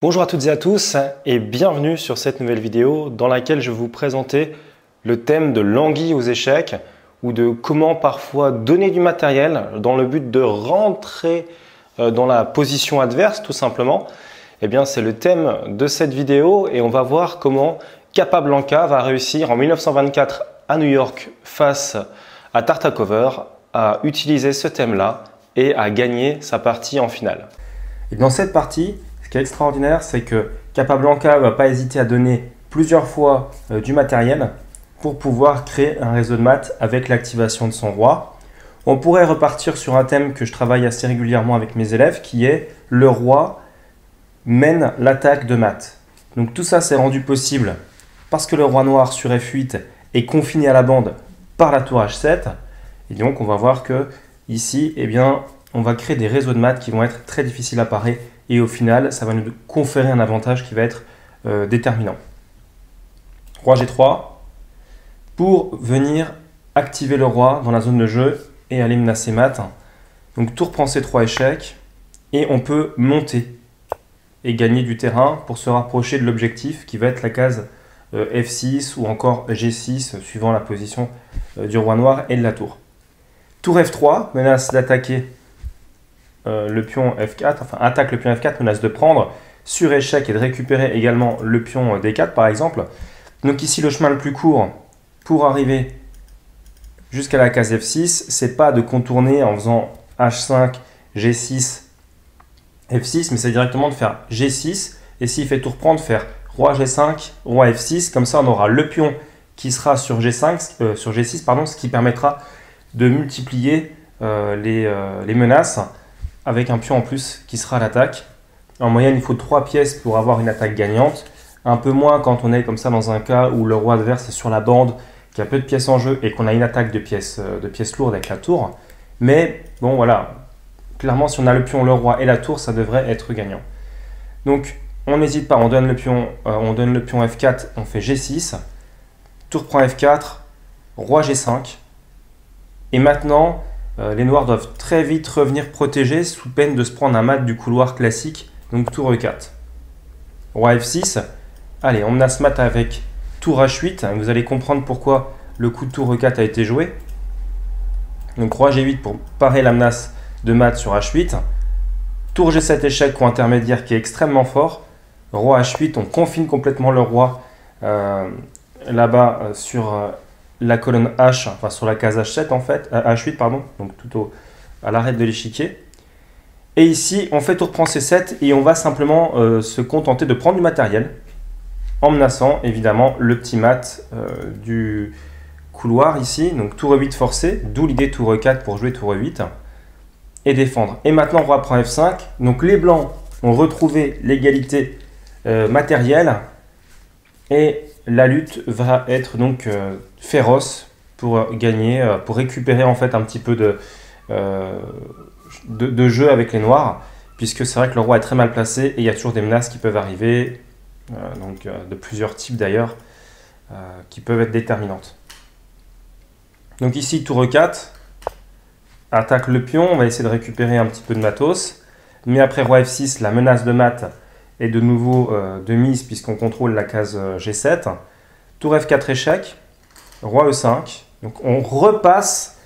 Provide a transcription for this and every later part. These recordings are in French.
Bonjour à toutes et à tous et bienvenue sur cette nouvelle vidéo dans laquelle je vais vous présenter le thème de l'anguille aux échecs ou de comment parfois donner du matériel dans le but de rentrer dans la position adverse tout simplement. Eh bien c'est le thème de cette vidéo et on va voir comment Capablanca va réussir en 1924 à New York face à Tartakover à utiliser ce thème-là et à gagner sa partie en finale. Et dans cette partie, ce qui est extraordinaire, c'est que Capablanca ne va pas hésiter à donner plusieurs fois du matériel pour pouvoir créer un réseau de maths avec l'activation de son roi. On pourrait repartir sur un thème que je travaille assez régulièrement avec mes élèves qui est le roi mène l'attaque de maths. Donc tout ça c'est rendu possible parce que le roi noir sur F8 est confiné à la bande par la tour H7. Et donc on va voir que ici, eh bien, on va créer des réseaux de maths qui vont être très difficiles à parer. Et au final, ça va nous conférer un avantage qui va être déterminant. Roi G3, pour venir activer le roi dans la zone de jeu et aller menacer mat. Donc tour prend C3 échec, et on peut monter et gagner du terrain pour se rapprocher de l'objectif qui va être la case F6 ou encore G6, suivant la position du roi noir et de la tour. Tour F3, menace d'attaquer le pion F4, enfin attaque le pion F4, menace de prendre sur échec et de récupérer également le pion D4 par exemple. Donc ici le chemin le plus court pour arriver jusqu'à la case F6, c'est pas de contourner en faisant H5, G6, F6, mais c'est directement de faire G6 et s'il fait tour prendre, faire roi G5, roi F6, comme ça on aura le pion qui sera sur G5, sur G6 pardon, ce qui permettra de multiplier les menaces avec un pion en plus qui sera à l'attaque. En moyenne, il faut 3 pièces pour avoir une attaque gagnante. Un peu moins quand on est comme ça dans un cas où le roi adverse est sur la bande, qu'il y a peu de pièces en jeu et qu'on a une attaque de pièces lourdes avec la tour. Mais bon, voilà. Clairement, si on a le pion, le roi et la tour, ça devrait être gagnant. Donc, on n'hésite pas. On donne le pion F4, on fait G6. Tour prend F4, roi G5. Et maintenant, les noirs doivent très vite revenir protégés sous peine de se prendre un mat du couloir classique, donc tour E4. Roi F6, allez, on menace mat avec tour H8, vous allez comprendre pourquoi le coup de tour E4 a été joué. Donc roi G8 pour parer la menace de mat sur H8. Tour G7 échec ou intermédiaire qui est extrêmement fort. Roi H8, on confine complètement le roi là-bas sur la colonne H, enfin sur la case H7 en fait, H8 pardon, donc tout à l'arête de l'échiquier. Et ici, on fait tour prend C7 et on va simplement se contenter de prendre du matériel en menaçant évidemment le petit mat du couloir ici. Donc tour E8 forcé, d'où l'idée tour E4 pour jouer tour E8 et défendre. Et maintenant, roi prend F5. Donc les blancs ont retrouvé l'égalité matérielle et la lutte va être donc féroce pour gagner, pour récupérer en fait un petit peu de jeu avec les noirs, puisque c'est vrai que le roi est très mal placé et il y a toujours des menaces qui peuvent arriver, de plusieurs types d'ailleurs, qui peuvent être déterminantes. Donc ici tour E4, attaque le pion, on va essayer de récupérer un petit peu de matos, mais après roi F6, la menace de mat est de nouveau de mise puisqu'on contrôle la case G7. Tour F4 échec, roi E5. Donc on repasse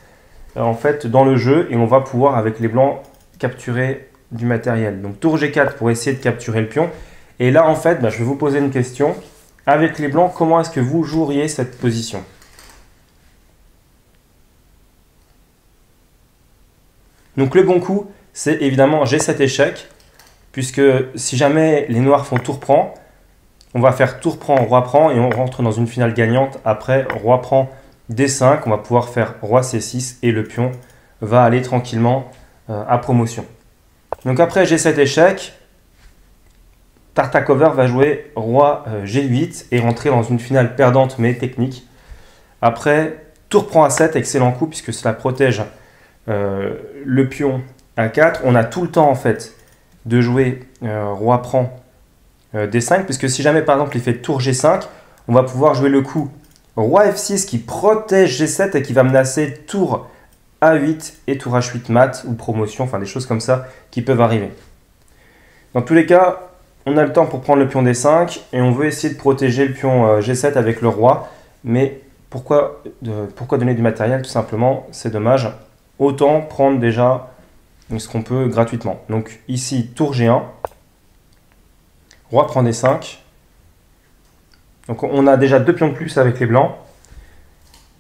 en fait dans le jeu et on va pouvoir avec les blancs capturer du matériel. Donc tour G4 pour essayer de capturer le pion. Et là en fait, je vais vous poser une question. Avec les blancs, comment est-ce que vous joueriez cette position ? Donc le bon coup, c'est évidemment G7 échec. Puisque si jamais les noirs font tour prend, on va faire tour prend, roi prend et on rentre dans une finale gagnante. Après roi prend D5, on va pouvoir faire roi C6 et le pion va aller tranquillement à promotion. Donc après G7 échec, Tartakover va jouer roi G8 et rentrer dans une finale perdante mais technique. Après tour prend A7, excellent coup puisque cela protège le pion A4. On a tout le temps en fait de jouer roi prend D5, puisque si jamais par exemple il fait tour G5, on va pouvoir jouer le coup roi F6 qui protège G7 et qui va menacer tour A8 et tour H8 mat ou promotion, enfin des choses comme ça qui peuvent arriver. Dans tous les cas, on a le temps pour prendre le pion D5 et on veut essayer de protéger le pion G7 avec le roi. Mais pourquoi donner du matériel? Tout simplement, c'est dommage. Autant prendre déjà ce qu'on peut gratuitement. Donc ici, tour G1, roi prend D5. Donc on a déjà 2 pions de plus avec les blancs.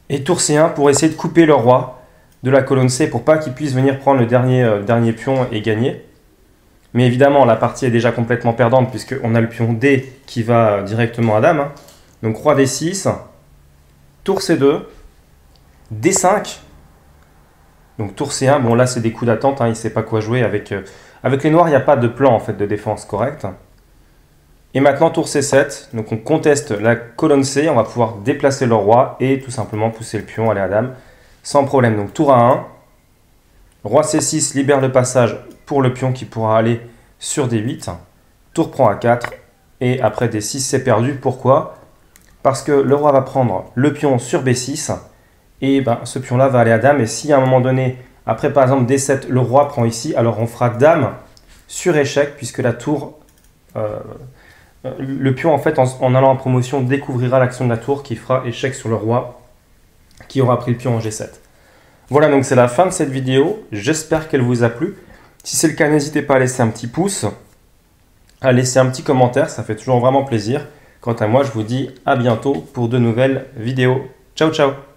Et tour C1 pour essayer de couper le roi de la colonne C pour pas qu'il puisse venir prendre le dernier pion et gagner. Mais évidemment, la partie est déjà complètement perdante puisqu'on a le pion D qui va directement à dame. Donc roi D6, tour C2, D5. Donc tour C1, bon là c'est des coups d'attente, il ne sait pas quoi jouer. Avec les noirs, il n'y a pas de plan en fait de défense correct. Et maintenant tour C7, donc on conteste la colonne C, on va pouvoir déplacer le roi et tout simplement pousser le pion, aller à dame, sans problème. Donc tour A1, roi C6 libère le passage pour le pion qui pourra aller sur D8. Tour prend A4 et après D6 c'est perdu. Pourquoi? Parce que le roi va prendre le pion sur B6 et ce pion là va aller à dame. Et si à un moment donné, après par exemple D7, le roi prend ici, alors on fera dame sur échec puisque la tour, le pion en fait en allant en promotion découvrira l'action de la tour qui fera échec sur le roi qui aura pris le pion en G7. Voilà, donc c'est la fin de cette vidéo. J'espère qu'elle vous a plu. Si c'est le cas, n'hésitez pas à laisser un petit pouce, à laisser un petit commentaire, ça fait toujours vraiment plaisir. Quant à moi, je vous dis à bientôt pour de nouvelles vidéos. Ciao, ciao!